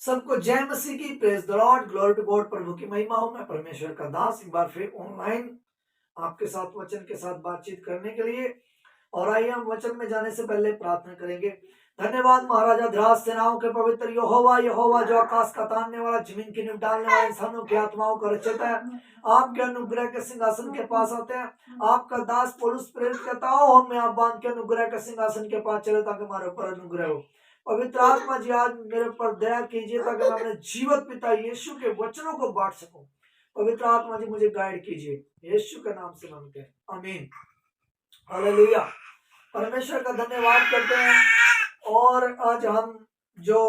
सबको जय मसीह की, praise the Lord, glory to God. प्रभु की महिमा हो। मैं परमेश्वर का दास एक बार फिर ऑनलाइन आपके साथ वचन के साथ बातचीत करने के लिए। और आइए हम वचन में जाने से पहले प्रार्थना करेंगे। धन्यवाद महाराजा ध्रास सेनाओं के पवित्र यहोवा, यहोवा जो आकाश का तानने वाला, जमीन की नींव डालने वाला, इंसानों की आत्माओं का रचयिता है। आपके अनुग्रह के सिंहासन के पास आते हैं। आपका दास पौलुस प्रेरित कहता हो, हमें आप बांध के अनुग्रह के सिंहासन के पास चले ताकि हमारे ऊपर अनुग्रह हो। पवित्र आत्मा जी आज मेरे पर दया कीजिए ताकि मैं अपने जीवित पिता यीशु के वचनों को बांट सकूं। पवित्र आत्मा जी मुझे गाइड कीजिए, यीशु के नाम से मांगते हैं, आमीन। हालेलुया। परमेश्वर का धन्यवाद करते हैं। और आज हम जो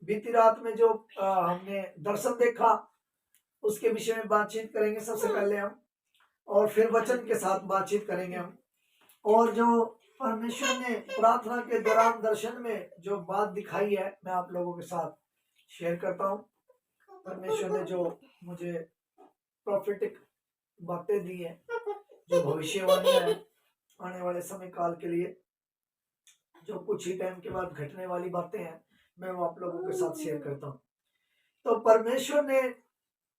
बीती रात में जो हमने दर्शन देखा उसके विषय में बातचीत करेंगे सबसे पहले हम, और फिर वचन के साथ बातचीत करेंगे हम। और जो परमेश्वर ने प्रार्थना के दौरान दर्शन में जो बात दिखाई है मैं आप लोगों के साथ शेयर करता हूँ। परमेश्वर ने जो मुझे प्रोफेटिक बातें दी है, जो भविष्यवाणी है आने वाले समय काल के लिए, जो कुछ ही टाइम के बाद घटने वाली बातें हैं, मैं वो आप लोगों के साथ शेयर करता हूँ। तो परमेश्वर ने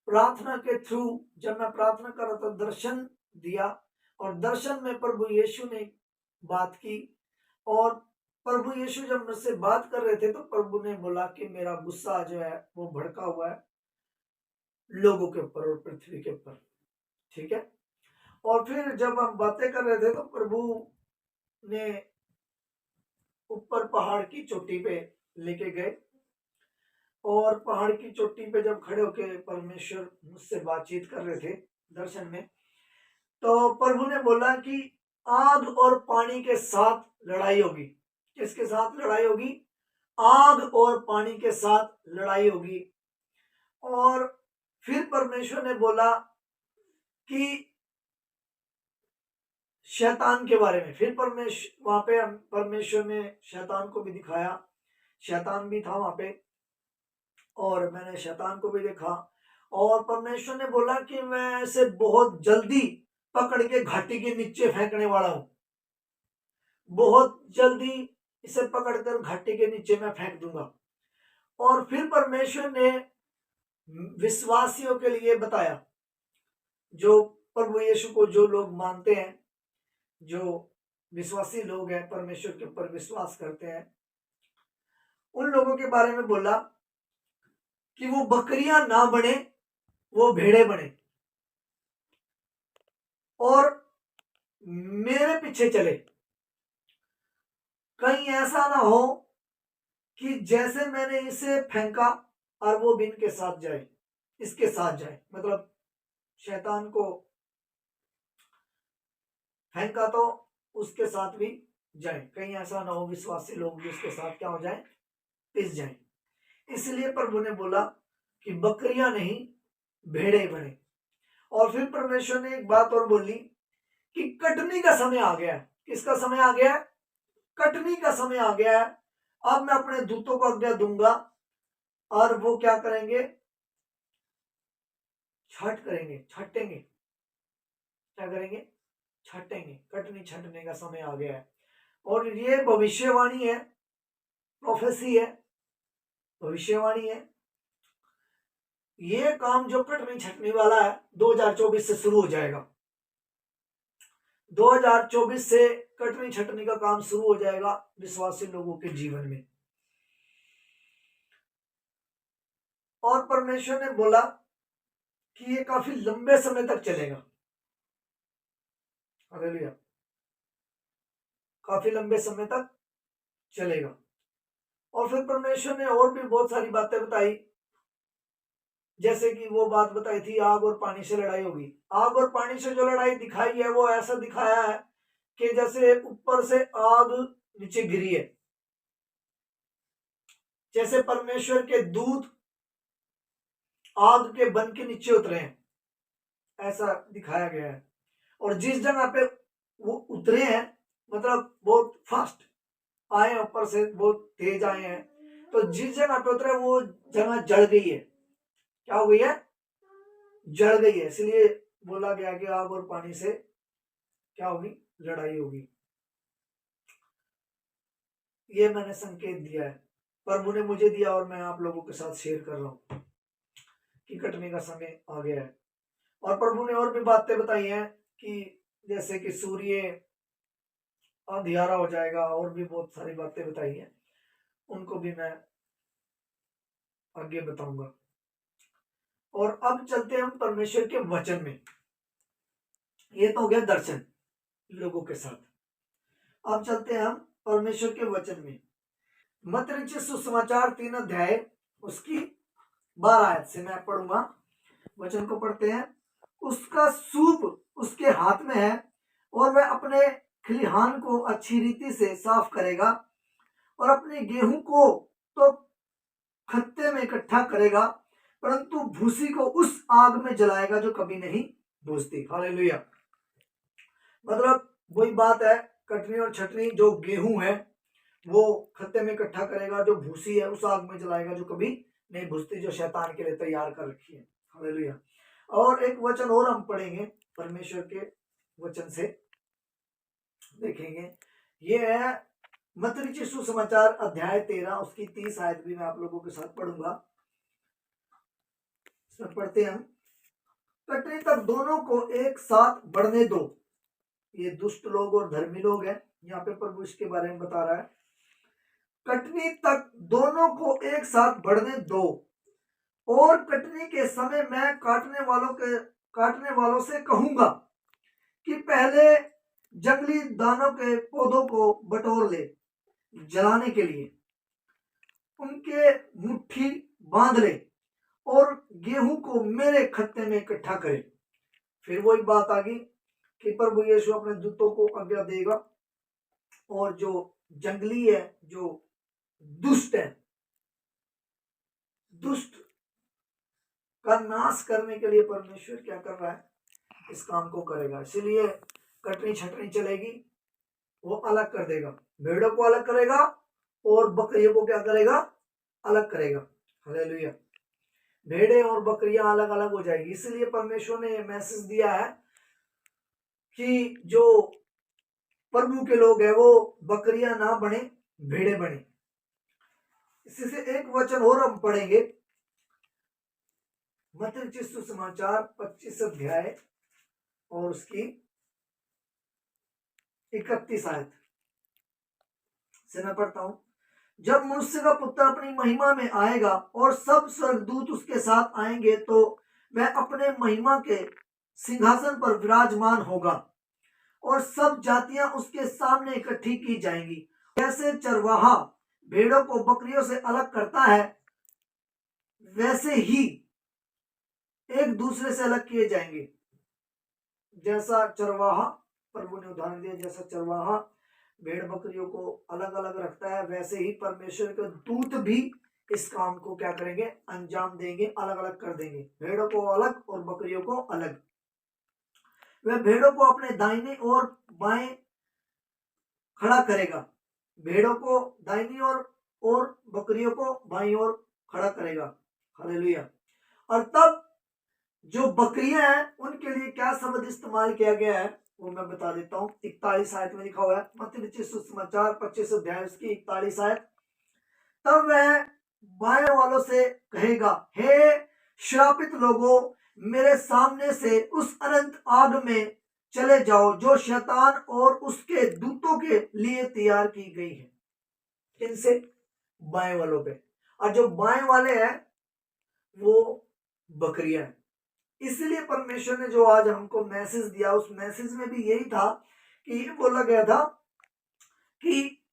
प्रार्थना के थ्रू, जब मैं प्रार्थना कर रहा था, दर्शन दिया। और दर्शन में प्रभु यीशु ने बात की। और प्रभु यीशु जब मुझसे बात कर रहे थे तो प्रभु ने बोला कि मेरा गुस्सा जो है वो भड़का हुआ है लोगों के ऊपर और पृथ्वी के ऊपर। ठीक है। और फिर जब हम बातें कर रहे थे तो प्रभु ने ऊपर पहाड़ की चोटी पे लेके गए। और पहाड़ की चोटी पे जब खड़े होके परमेश्वर मुझसे बातचीत कर रहे थे दर्शन में, तो प्रभु ने बोला कि आग और पानी के साथ लड़ाई होगी। किसके साथ लड़ाई होगी? आग और पानी के साथ लड़ाई होगी। और फिर परमेश्वर ने बोला कि शैतान के बारे में, फिर परमेश्वर वहां पे परमेश्वर ने शैतान को भी दिखाया। शैतान भी था वहां पे और मैंने शैतान को भी देखा। और परमेश्वर ने बोला कि मैं इसे बहुत जल्दी पकड़ के घाटी के नीचे फेंकने वाला हूं। बहुत जल्दी इसे पकड़कर घाटी के नीचे मैं फेंक दूंगा। और फिर परमेश्वर ने विश्वासियों के लिए बताया, जो प्रभु यीशु को जो लोग मानते हैं, जो विश्वासी लोग हैं, परमेश्वर के ऊपर विश्वास करते हैं, उन लोगों के बारे में बोला कि वो बकरियां ना बने, वो भेड़े बने और मेरे पीछे चले। कहीं ऐसा ना हो कि जैसे मैंने इसे फेंका और वो भी इनके साथ जाए, इसके साथ जाए। मतलब शैतान को फेंका तो उसके साथ भी जाए। कहीं ऐसा ना हो विश्वासी लोग भी उसके साथ क्या हो जाए, पिस जाए। इसलिए प्रभु ने बोला कि बकरियां नहीं, भेड़े बने। और फिर परमेश्वर ने एक बात और बोली कि कटनी का समय आ गया है। किसका समय आ गया है? कटनी का समय आ गया है। अब मैं अपने दूतों को आज्ञा दूंगा और वो क्या करेंगे? छठ करेंगे, छटेंगे। क्या करेंगे? छटेंगे। कटनी छटने का समय आ गया है। और ये भविष्यवाणी है, प्रोफेसी है, भविष्यवाणी है। ये काम जो कटनी छटने वाला है 2024 से शुरू हो जाएगा। 2024 से कटनी छटनी का काम शुरू हो जाएगा विश्वासी लोगों के जीवन में। और परमेश्वर ने बोला कि ये काफी लंबे समय तक चलेगा। हालेलुया। काफी लंबे समय तक चलेगा। और फिर परमेश्वर ने और भी बहुत सारी बातें बताई, जैसे कि वो बात बताई थी आग और पानी से लड़ाई होगी। आग और पानी से जो लड़ाई दिखाई है वो ऐसा दिखाया है कि जैसे ऊपर से आग नीचे गिरी है, जैसे परमेश्वर के दूत आग के बन के नीचे उतरे हैं, ऐसा दिखाया गया है। और जिस जगह पे वो उतरे हैं, मतलब बहुत फास्ट आए, ऊपर से बहुत तेज आए हैं, तो जिस जगह पे उतरे वो जगह जल गई है। क्या हो गई है? जल गई है। इसलिए बोला गया कि आग और पानी से क्या होगी? लड़ाई होगी। ये मैंने संकेत दिया है। प्रभु ने मुझे दिया और मैं आप लोगों के साथ शेयर कर रहा हूँ कि कटने का समय आ गया है। और प्रभु ने और भी बातें बताई हैं कि जैसे कि सूर्य अंधियारा हो जाएगा, और भी बहुत सारी बातें बताई हैं, उनको भी मैं आगे बताऊंगा। और अब चलते हैं हम परमेश्वर के वचन में। ये तो हो गया दर्शन लोगों के साथ। अब चलते हैं हम परमेश्वर के वचन में। मत्ती रचित सुसमाचार 3 अध्याय उसकी 12 आयत से मैं पढ़ूंगा। वचन को पढ़ते हैं। उसका सूप उसके हाथ में है और वह अपने खलिहान को अच्छी रीति से साफ करेगा और अपने गेहूं को तो खत्ते में इकट्ठा करेगा, परंतु भूसी को उस आग में जलाएगा जो कभी नहीं बुझती। हालेलुया। मतलब वही बात है, कटनी और छटनी जो गेहूं है वो खत्ते में इकट्ठा करेगा, जो भूसी है उस आग में जलाएगा जो कभी नहीं बुझती, जो शैतान के लिए तैयार कर रखी है। हालेलुया। और एक वचन और हम पढ़ेंगे परमेश्वर के वचन से, देखेंगे। ये है मत्ती रचित सुसमाचार अध्याय 13 उसकी 30 आयत भी मैं आप लोगों के साथ पढ़ूंगा। इसमें पढ़ते हैं हम। कटनी तक दोनों को एक साथ बढ़ने दो। ये दुष्ट लोग और धर्मी लोग हैं, यहाँ पे प्रभु इसके बारे में बता रहा है। कटनी तक दोनों को एक साथ बढ़ने दो, और कटनी के समय मैं काटने वालों से कहूंगा कि पहले जंगली दानों के पौधों को बटोर ले जलाने के लिए, उनके मुट्ठी बांध ले और गेहूं को मेरे खत्ते में इकट्ठा करे। फिर वही बात आ गई कि प्रभु यीशु अपने दूतों को आज्ञा देगा और जो जंगली है, जो दुष्ट है, दुष्ट का नाश करने के लिए परमेश्वर क्या कर रहा है, इस काम को करेगा। इसीलिए कटनी छटनी चलेगी, वो अलग कर देगा, भेड़ों को अलग करेगा और बकरियों को क्या करेगा, अलग करेगा। हालेलुया। भेड़े और बकरियां अलग अलग हो जाएगी। इसलिए परमेश्वर ने यह मैसेज दिया है कि जो प्रभु के लोग हैं वो बकरियां ना बने, भेड़े बने। इसी से एक वचन और हम पढ़ेंगे, मत्ती रचित सुसमाचार 25 अध्याय और उसकी 31 आयत से मैं पढ़ता हूं। जब मनुष्य का पुत्र अपनी महिमा में आएगा और सब स्वर्गदूत उसके साथ आएंगे, तो वह अपने महिमा के सिंहासन पर विराजमान होगा और सब जातियां उसके सामने इकट्ठी की जाएंगी। जैसे चरवाहा भेड़ों को बकरियों से अलग करता है, वैसे ही एक दूसरे से अलग किए जाएंगे। जैसा चरवाहा, प्रभु ने उदाहरण दिया, जैसा चरवाहा भेड़ बकरियों को अलग अलग रखता है, वैसे ही परमेश्वर के दूत भी इस काम को क्या करेंगे, अंजाम देंगे, अलग अलग कर देंगे, भेड़ों को अलग और बकरियों को अलग। वह भेड़ों को अपने दाहिने और बाएं खड़ा करेगा, भेड़ों को दाहिनी और बकरियों को बाईं ओर खड़ा करेगा। हालेलुया। और तब जो बकरियां हैं उनके लिए क्या शब्द इस्तेमाल किया गया है वो मैं बता देता हूँ। 41 आयत में लिखा हुआ है, मत्ती रचित सुसमाचार 25 अध्याय उसकी 41 आयत। तब वह बाएं वालों से कहेगा, हे श्रापित लोगों, मेरे सामने से उस अनंत आग में चले जाओ जो शैतान और उसके दूतों के लिए तैयार की गई है। इनसे बाएं वालों पे, और जो बाएं वाले हैं वो बकरियां हैं। इसलिए परमेश्वर ने जो आज हमको मैसेज दिया, उस मैसेज में भी यही था कि ये बोला गया था कि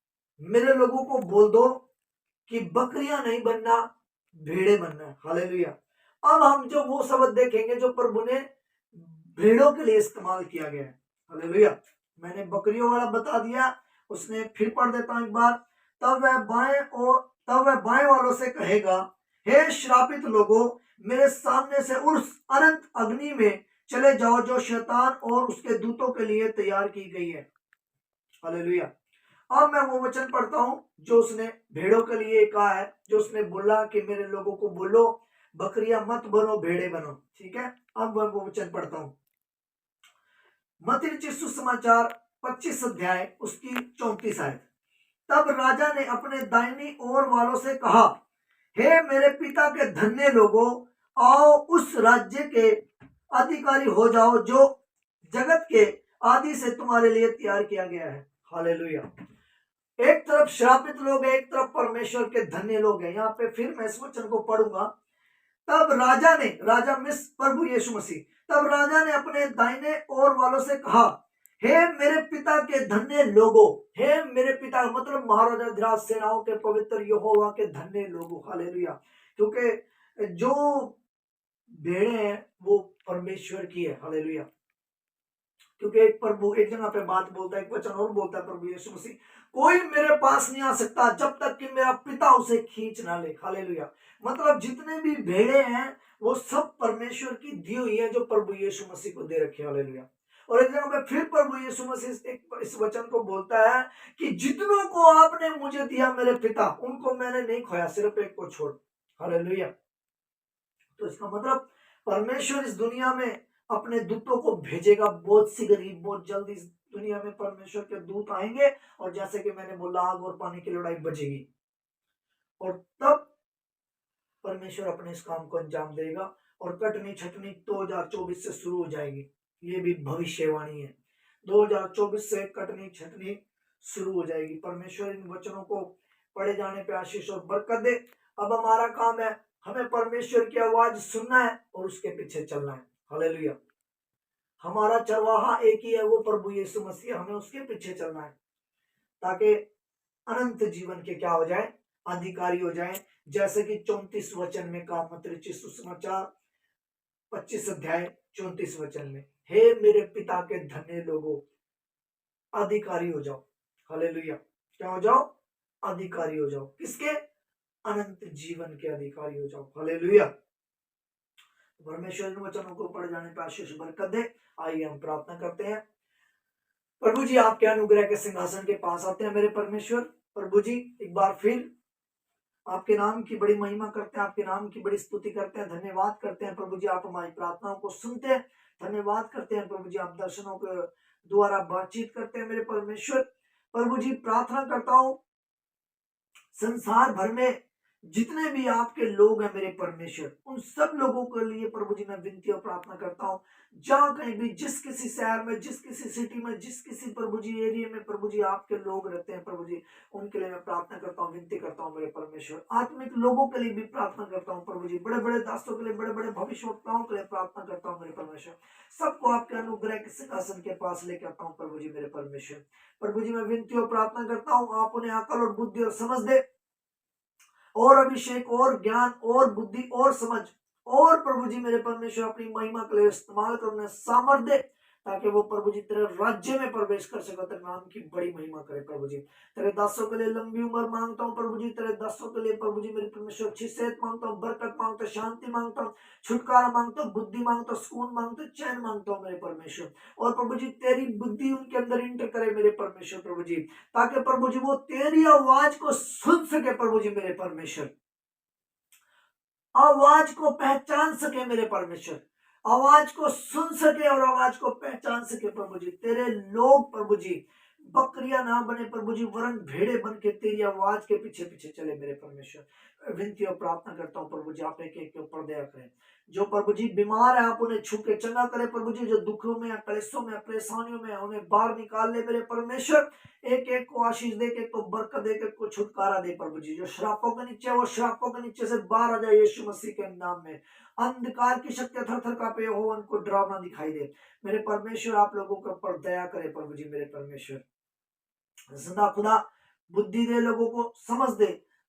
मेरे लोगों को बोल दो कि बकरियां नहीं बनना, भेड़े बनना है। हालेलुया। अब हम जो वो शब्द देखेंगे जो प्रभु ने भेड़ों के लिए इस्तेमाल किया गया है। हालेलुया। मैंने बकरियों वाला बता दिया, उसने फिर पढ़ देता हूं एक बार। तब वह बाएं वालों से कहेगा, हे श्रापित लोगों, मेरे सामने से उस अनंत अग्नि में चले जाओ जो शैतान और उसके दूतों के लिए तैयार की गई है। हालेलुया। अब मैं वो वचन पढ़ता हूं जो उसने भेड़ों के लिए कहा है, जो उसने बोला कि मेरे लोगों को बोलो बकरियां मत बनो, भेड़े बनो। ठीक है, अब मैं वो वचन पढ़ता हूं। मत्ती रचित सुसमाचार 25 अध्याय उसकी 34 आयत। तब राजा ने अपने दाहिनी ओर वालों से कहा, हे मेरे पिता के धन्य लोगों, आओ उस राज्य के अधिकारी हो जाओ जो जगत के आदि से तुम्हारे लिए तैयार किया गया है। हालेलुया। एक तरफ श्रापित लोग हैं, एक तरफ परमेश्वर के धन्य लोग हैं। यहाँ पे फिर मैं इस वचन को पढ़ूंगा। तब राजा मिस प्रभु यीशु मसीह, तब राजा ने अपने दाहिने ओर वालों से कहा, हे मेरे पिता के धन्य लोगों, हे मेरे पिता मतलब महाराजा धिराज सेनाओं के पवित्र यहोवा के धन्य लोगों। हालेलुया। क्योंकि जो भेड़े हैं वो परमेश्वर की है। हालेलुया। क्योंकि एक जगह पे बात बोलता है, एक वचन और बोलता है प्रभु यीशु मसीह, कोई मेरे पास नहीं आ सकता जब तक कि मेरा पिता उसे खींच ना ले। हालेलुया। मतलब जितने भी भेड़े हैं वो सब परमेश्वर की दी हुई है, जो प्रभु यीशु मसीह को दे रखे। हालेलुया। और एक जगह पे फिर प्रभु यीशु मसीह इस वचन को बोलता है कि जितनों को आपने मुझे दिया मेरे पिता, उनको मैंने नहीं खोया, सिर्फ एक को छोड़। हालेलुया। तो इसका मतलब परमेश्वर इस दुनिया में अपने दूतों को भेजेगा बहुत शीघ्र ही, बहुत जल्दी इस दुनिया में परमेश्वर के दूत आएंगे और जैसे कि मैंने बोला आग और पानी की लड़ाई बजेगी और तब परमेश्वर अपने इस काम को अंजाम देगा और कटनी छटनी 2024 से शुरू हो जाएगी। ये भी भविष्यवाणी है। 2024 से कटनी छटनी शुरू हो जाएगी। परमेश्वर इन वचनों को पढ़े जाने पे आशीष और बरकत दे। अब हमारा काम है, हमें परमेश्वर की आवाज सुनना है और उसके पीछे चलना है। हालेलुया। हमारा चरवाहा एक ही है, वो प्रभु यीशु मसीह। हमें उसके पीछे चलना है ताकि अनंत जीवन के क्या हो जाए, अधिकारी हो जाए। जैसे कि 34 वचन में कहा, मत्ती सुसमाचार 25 अध्याय 34 वचन में, हे मेरे पिता के धन्य लोगों, अधिकारी हो जाओ। हालेलुया। क्या हो जाओ? अधिकारी हो जाओ। किसके? अनंत जीवन के अधिकारी हो जाओ। हालेलुया। परमेश्वर इन वचनों को पढ़ जाने पर आशीष बरकत दे। आइए हम प्रार्थना करते हैं। प्रभु जी, आपके अनुग्रह के सिंहासन के पास आते हैं मेरे परमेश्वर। प्रभु जी, एक बार फिर आपके नाम की बड़ी महिमा करते हैं, आपके नाम की बड़ी स्तुति करते हैं, धन्यवाद करते हैं। प्रभु जी, आप हमारी प्रार्थनाओं को सुनते हैं, धन्यवाद करते हैं। प्रभु जी, आप दर्शनों के द्वारा बातचीत करते हैं मेरे परमेश्वर। प्रभु जी, प्रार्थना करता हूं संसार भर में जितने भी आपके लोग हैं मेरे परमेश्वर, उन सब लोगों के लिए प्रभु जी मैं विनती और प्रार्थना करता हूँ। जहां कहीं भी, जिस किसी शहर में, जिस किसी सिटी में, जिस किसी प्रभु जी एरिया में प्रभु जी आपके लोग रहते हैं, प्रभु जी उनके लिए मैं प्रार्थना करता हूँ, विनती करता हूँ मेरे परमेश्वर। आत्मिक लोगों के लिए भी प्रार्थना करता हूँ प्रभु जी, बड़े बड़े दासों के लिए, बड़े बड़े भविष्यवक्ताओं के लिए प्रार्थना करता हूँ मेरे परमेश्वर। सबको आपके अनुग्रह के सिंहासन के पास लेके आता हूँ प्रभु जी मेरे परमेश्वर। प्रभु जी मैं विनती और प्रार्थना करता हूँ, आप उन्हें अकल और बुद्धि और समझ दे, और अभिषेक और ज्ञान और बुद्धि और समझ, और प्रभु जी मेरे परमेश्वर अपनी महिमा के लिए इस्तेमाल कर, उन्हें सामर्थ दे, ताकि वो प्रभु जी तेरे राज्य में प्रवेश कर सके, तेरे नाम की बड़ी महिमा करे। प्रभु जी तेरे दासों के लिए लंबी उम्र मांगता हूँ प्रभु जी, तेरे दासों के लिए प्रभु जी मेरे परमेश्वर अच्छी सेहत मांगता हूँ, बरकत मांगता हूँ, शांति मांगता हूँ, छुटकारा मांगता हूँ, बुद्धि मांगता हूँ, सुकून मांगता हूँ, चैन मांगता हूँ मेरे परमेश्वर। और प्रभु जी तेरी बुद्धि उनके अंदर इंटर करे मेरे परमेश्वर प्रभु जी, ताकि प्रभु जी वो तेरी आवाज को सुन सके प्रभु जी मेरे परमेश्वर, आवाज को पहचान सके मेरे परमेश्वर, आवाज को सुन सके और आवाज को पहचान सके प्रभु जी। तेरे लोग प्रभु जी बकरियां ना बने प्रभु जी, वरन भेड़े बन के तेरी आवाज के पीछे पीछे चले मेरे परमेश्वर। विनती और प्रार्थना करता हूँ प्रभु जी, आप एक एक के ऊपर दया करें। जो प्रभु जी बीमार है आप उन्हें छू के चंगा करे प्रभु जी, जो दुखों में, कलेशों में, परेशानियों में, उन्हें बाहर निकाल ले मेरे परमेश्वर। एक एक को आशीष दे, एक एक को बरकत दे, एक एक को छुटकारा दे प्रभु जी। जो श्रापों के नीचे, वो श्रापों के नीचे से बाहर आ जाए यीशु मसीह के नाम में। अंधकार की शक्ति थर थर कांपे हो, उनको डरावना दिखाई दे मेरे परमेश्वर। आप लोगों के ऊपर दया करे प्रभु जी मेरे परमेश्वर। सदा खुदा बुद्धि दे, लोगों को समझ दे,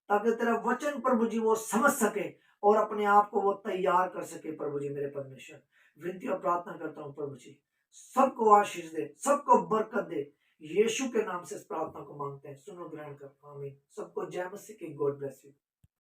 ताकि तेरा वचन प्रभु जी वो समझ सके और अपने आप को वो तैयार कर सके प्रभु जी मेरे परमेश्वर। विनती और प्रार्थना करता हूँ प्रभु जी, सबको आशीष दे, सबको बरकत दे। यीशु के नाम से इस प्रार्थना को मांगते हैं, सुनो ग्रहण कर, आमीन। सबको जय मसीह की, गॉड ब्लेस यू।